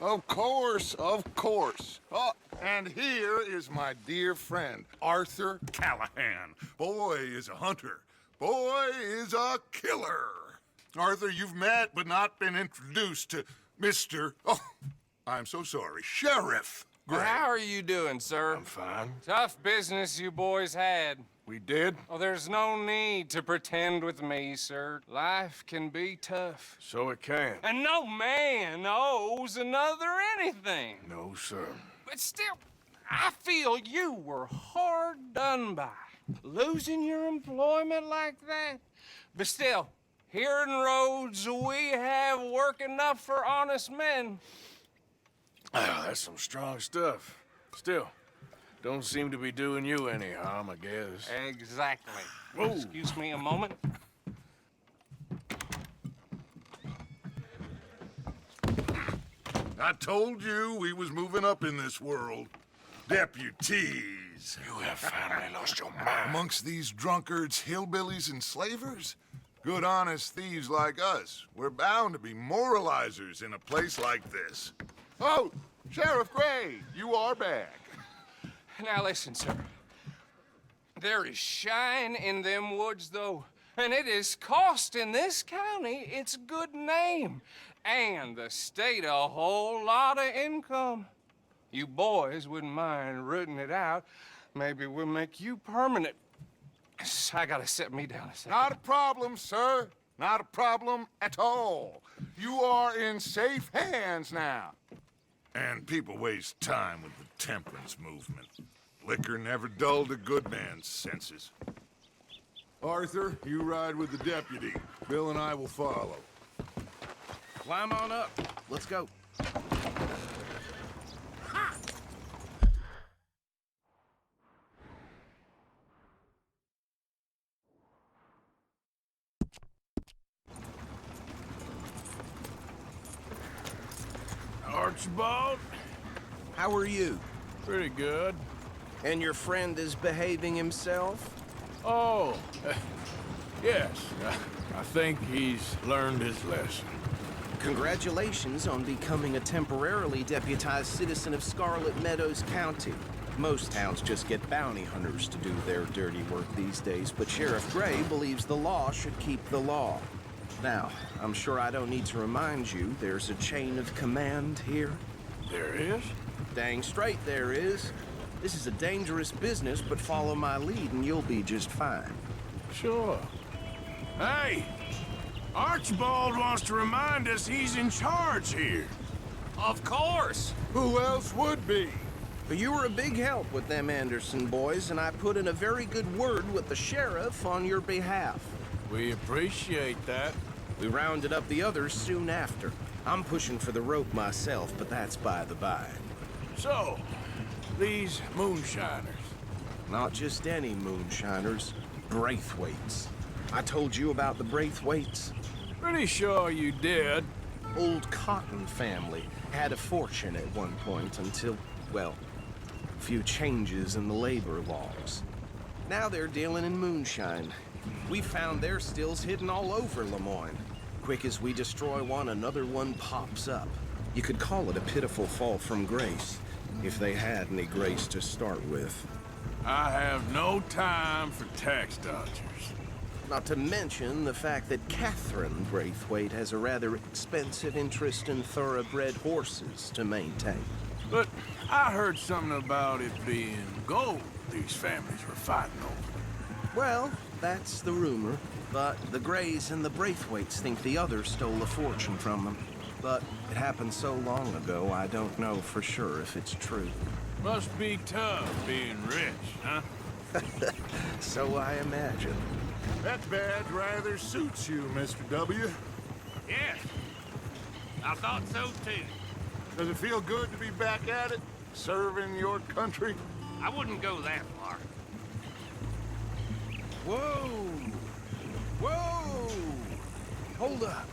Of course, of course. Oh, and here is my dear friend, Arthur Callahan. Boy is a hunter. Boy is a killer. Arthur, you've met but not been introduced to Mr. Oh, I'm so sorry, Sheriff Gray. How are you doing, sir? I'm fine. Tough business you boys had. We did? Oh, there's no need to pretend with me, sir. Life can be tough. So it can. And no man owes another anything. No, sir. But still, I feel you were hard done by. Losing your employment like that. But still, here in Rhodes, we have work enough for honest men. Ah, that's some strong stuff. Still, don't seem to be doing you any harm, I guess. Exactly. Whoa. Excuse me a moment. I told you we was moving up in this world. Deputies. You have finally lost your mind. Amongst these drunkards, hillbillies, and slavers? Good honest thieves like us. We're bound to be moralizers in a place like this. Oh, Sheriff Gray, you are back. Now listen, sir. There is shine in them woods, though, and it is costing this county its good name, and the state a whole lot of income. You boys wouldn't mind rooting it out. Maybe we'll make you permanent. I gotta set me down a second. Not a problem, sir. Not a problem at all. You are in safe hands now. And people waste time with the temperance movement. Liquor never dulled a good man's senses. Arthur, you ride with the deputy. Bill and I will follow. Climb on up. Let's go. Archibald? How are you? Pretty good. And your friend is behaving himself? Oh, yes. I think he's learned his lesson. Congratulations on becoming a temporarily deputized citizen of Scarlet Meadows County. Most towns just get bounty hunters to do their dirty work these days, but Sheriff Gray believes the law should keep the law. Now, I'm sure I don't need to remind you there's a chain of command here. There is? Dang straight there is. This is a dangerous business, but follow my lead and you'll be just fine. Sure. Hey! Archibald wants to remind us he's in charge here. Of course. Who else would be? But you were a big help with them Anderson boys, and I put in a very good word with the sheriff on your behalf. We appreciate that. We rounded up the others soon after. I'm pushing for the rope myself, but that's by the by. So, these moonshiners. Not just any moonshiners, Braithwaites. I told you about the Braithwaites? Pretty sure you did. Old Cotton family had a fortune at one point until, well, a few changes in the labor laws. Now they're dealing in moonshine. We found their stills hidden all over Lemoyne. Quick as we destroy one, another one pops up. You could call it a pitiful fall from grace, if they had any grace to start with. I have no time for tax dodgers. Not to mention the fact that Catherine Braithwaite has a rather expensive interest in thoroughbred horses to maintain. But I heard something about it being gold these families were fighting over. Well, that's the rumor. But the Grays and the Braithwaites think the others stole a fortune from them. But it happened so long ago, I don't know for sure if it's true. Must be tough being rich, huh? So I imagine. That badge rather suits you, Mr. W. Yes, I thought so too. Does it feel good to be back at it, serving your country? I wouldn't go that far. Whoa! Whoa! Hold up.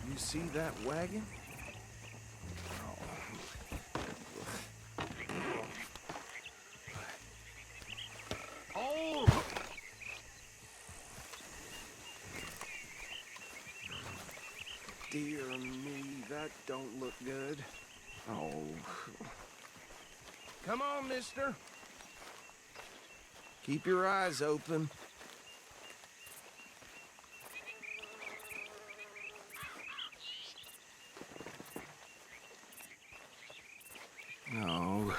You see that wagon? Oh! Dear me, that don't look good. Oh. Come on, mister. Keep your eyes open. No.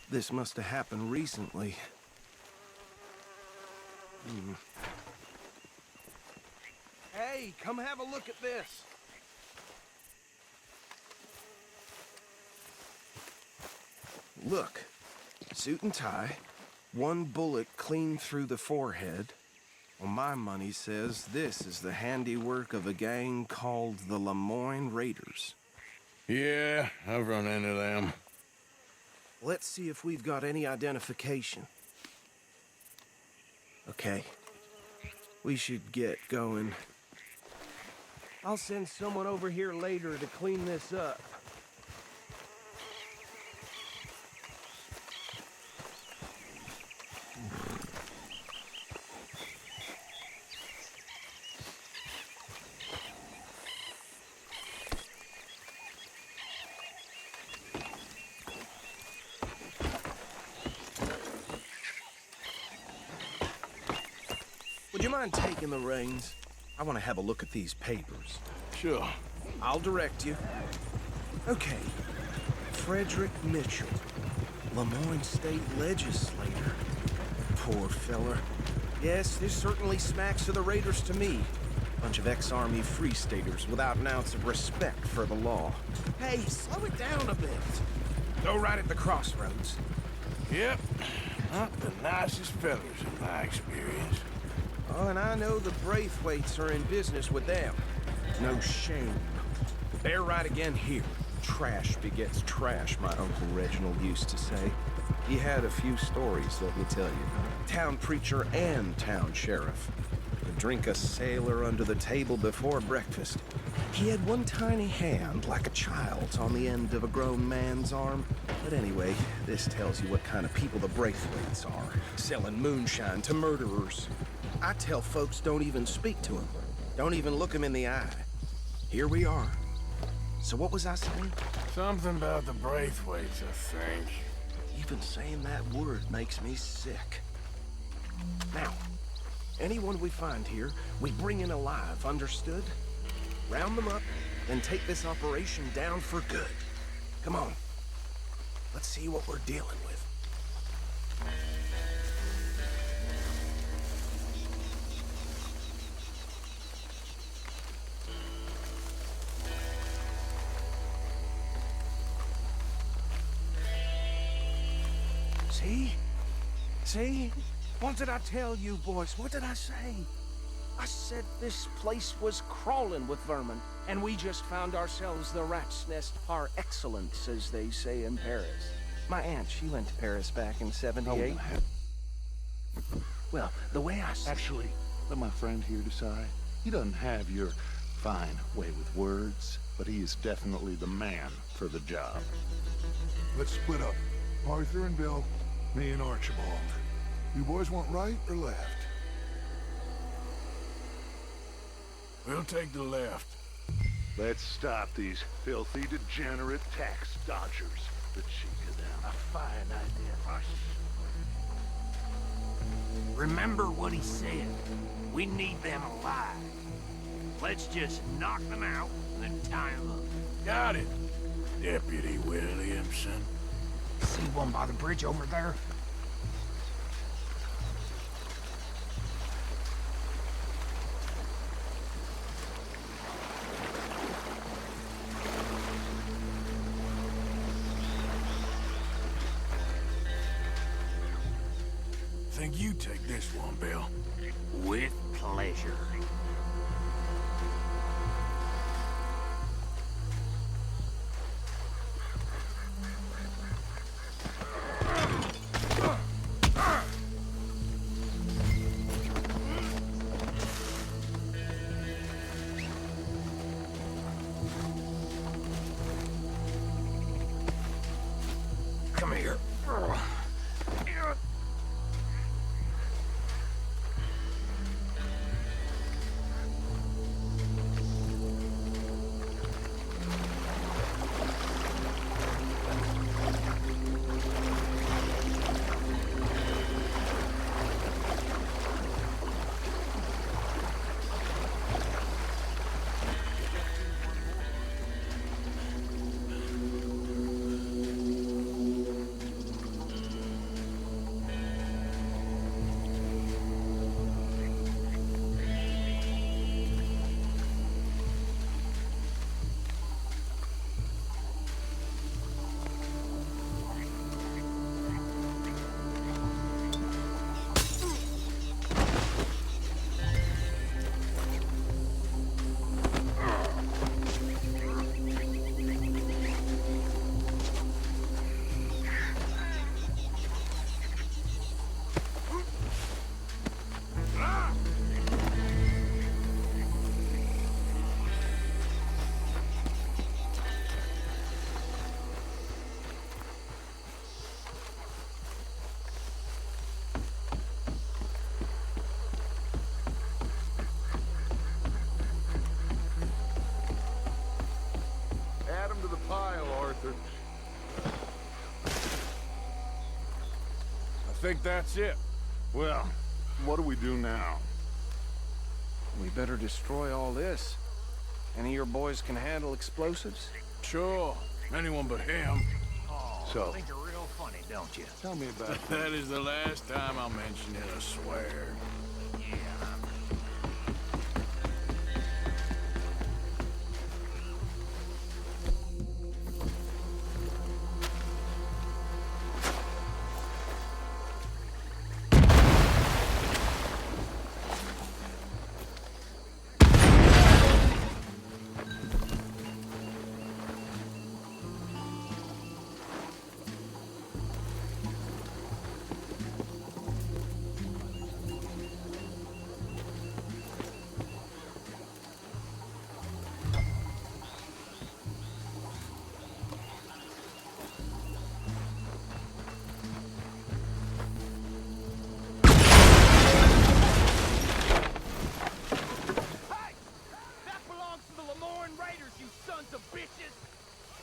This must have happened recently. Hey, come have a look at this. Look, suit and tie, one bullet clean through the forehead. Well, my money says this is the handiwork of a gang called the Lemoyne Raiders. Yeah, I've run into them. Let's see if we've got any identification. Okay. We should get going. I'll send someone over here later to clean this up. Would you mind taking the reins? I want to have a look at these papers. Sure. I'll direct you. Okay. Frederick Mitchell, Lemoyne State Legislator. Poor feller. Yes, this certainly smacks of the Raiders to me. Bunch of ex-Army Free Staters without an ounce of respect for the law. Hey, slow it down a bit. Go right at the crossroads. Yep. Not the nicest fellas in my experience. Oh, and I know the Braithwaites are in business with them. No shame. They're right again here. Trash begets trash, my Uncle Reginald used to say. He had a few stories, let me tell you. Town preacher and town sheriff. Could drink a sailor under the table before breakfast. He had one tiny hand, like a child's, on the end of a grown man's arm. But anyway, this tells you what kind of people the Braithwaites are. Selling moonshine to murderers. I tell folks don't even speak to him. Don't even look him in the eye. Here we are. So what was I saying? Something about the Braithwaites, I think. Even saying that word makes me sick. Now, anyone we find here, we bring in alive, understood? Round them up, then take this operation down for good. Come on. Let's see what we're dealing with. See? See? What did I tell you, boys? What did I say? I said this place was crawling with vermin, and we just found ourselves the rat's nest par excellence, as they say in Paris. My aunt, she went to Paris back in '78. Well, the way I see... Actually, let my friend here decide. He doesn't have your fine way with words, but he is definitely the man for the job. Let's split up. Arthur and Bill, me and Archibald. You boys want right or left? We'll take the left. Let's stop these filthy, degenerate tax dodgers. The cheek of them. A fine idea, boss. Remember what he said. We need them alive. Let's just knock them out and then tie them up. Got it, Deputy Williamson. See one by the bridge over there? Think you take this one, Bill. With pleasure. Come here. think that's it. Well, what do we do now? We better destroy all this. Any of your boys can handle explosives? Sure. Anyone but him. So, Think you're real funny, don't you? tell me about That is the last time I'll mention it, I swear. Yeah.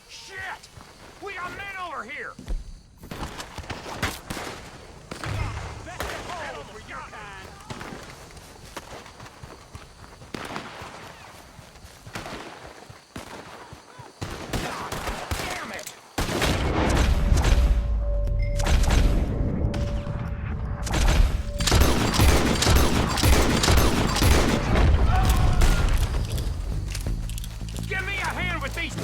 Shit! We got men over here! Damn it! Give me a hand with these!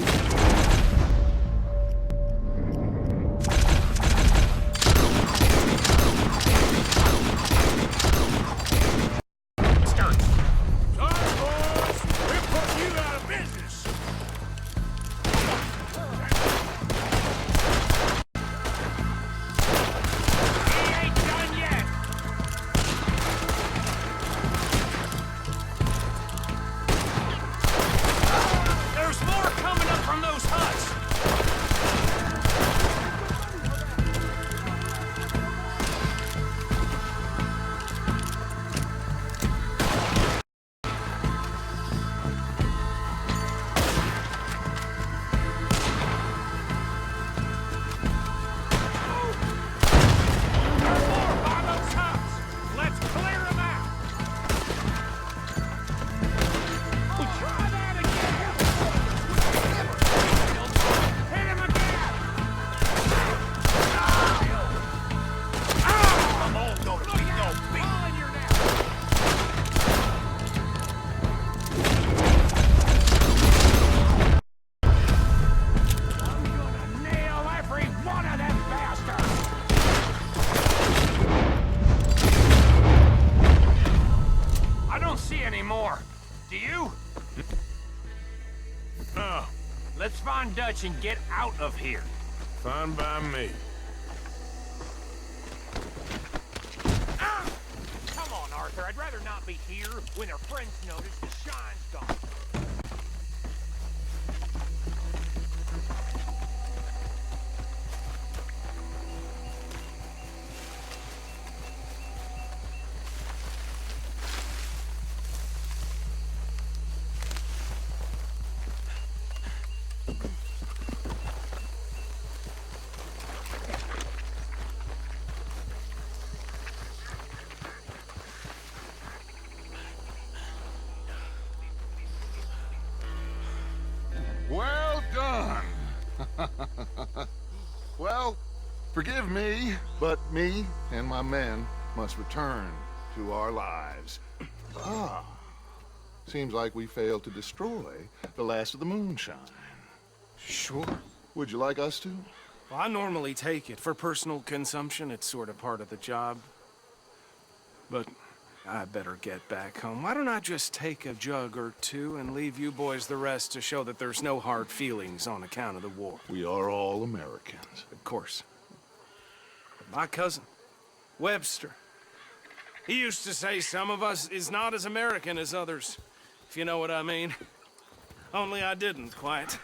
Let's find Dutch and get out of here. Fine by me. Come on, Arthur. I'd rather not be here when their friends notice the shine's gone. Well done. Well, forgive me, but me and my men must return to our lives. Seems like we failed to destroy the last of the moonshine. Sure. Would you like us to? Well, I normally take it. For personal consumption, it's sort of part of the job. But I better get back home. Why don't I just take a jug or two and leave you boys the rest to show that there's no hard feelings on account of the war? We are all Americans. Of course. My cousin, Webster, he used to say some of us is not as American as others, if you know what I mean. Only I didn't quite.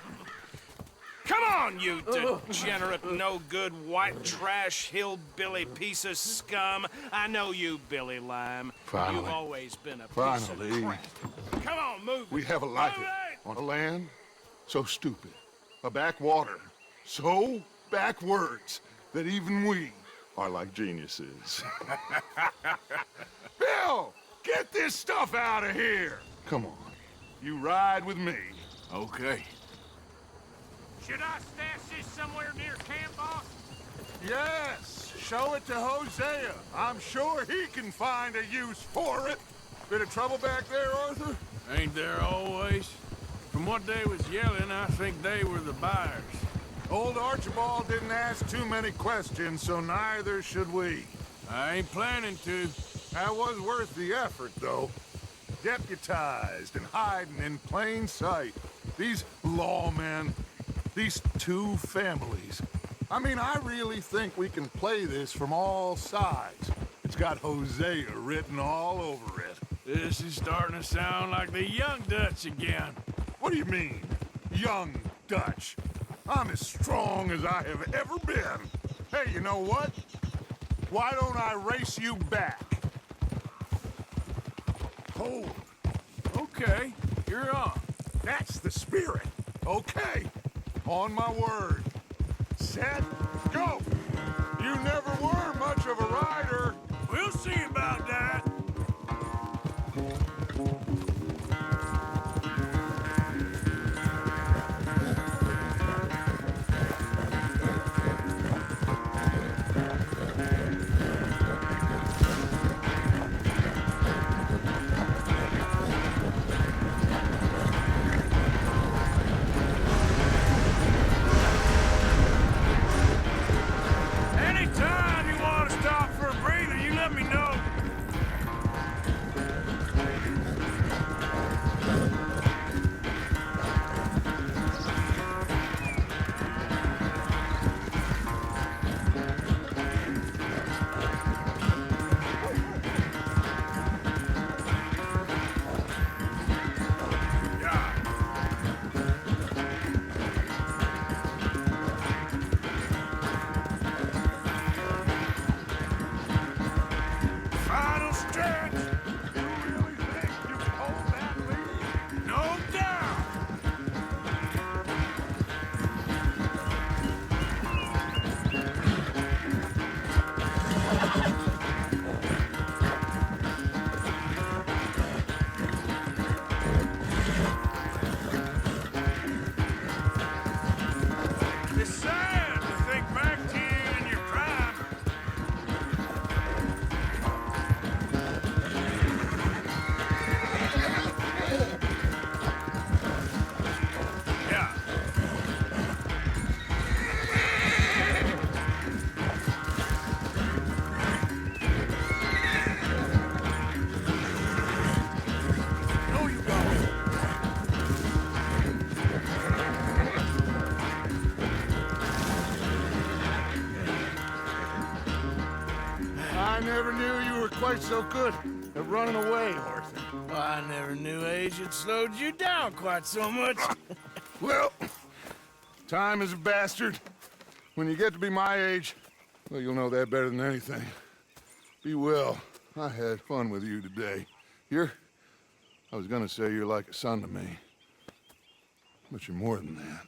Come on, you degenerate, no-good, white trash, hillbilly piece of scum. I know you, Billy Lime. Finally. You've always been a piece Finally. of crap. Come on, move We it. have a life Move it! on a land so stupid, a backwater so backwards that even we are like geniuses. Bill, get this stuff out of here. Come on. You ride with me. Okay. Should I stash this somewhere near camp, boss? Yes, show it to Hosea. I'm sure he can find a use for it. Bit of trouble back there, Arthur? Ain't there always? From what they was yelling, I think they were the buyers. Old Archibald didn't ask too many questions, so neither should we. I ain't planning to. That was worth the effort, though. Deputized and hiding in plain sight. These lawmen, these two families. I mean, I really think we can play this from all sides. It's got Hosea written all over it. This is starting to sound like the Young Dutch again. What do you mean, young Dutch? I'm as strong as I have ever been. Hey, you know what? Why don't I race you back? Hold. Okay, you're on. That's the spirit. Okay. On my word. Set, go. You never were much of a rider. We'll see about that. Anytime you want to stop for a breather, you let me know. Final stretch. You really think you can hold that lead? No doubt. It's sad to think back to you in your prime. Yeah. No, you don't. I never knew you were quite so good at running away, Arthur. Well, I never knew age had slowed you down quite so much. Well, time is a bastard. When you get to be my age, well, you'll know that better than anything. Be well. I had fun with you today. I was gonna say you're like a son to me. But you're more than that.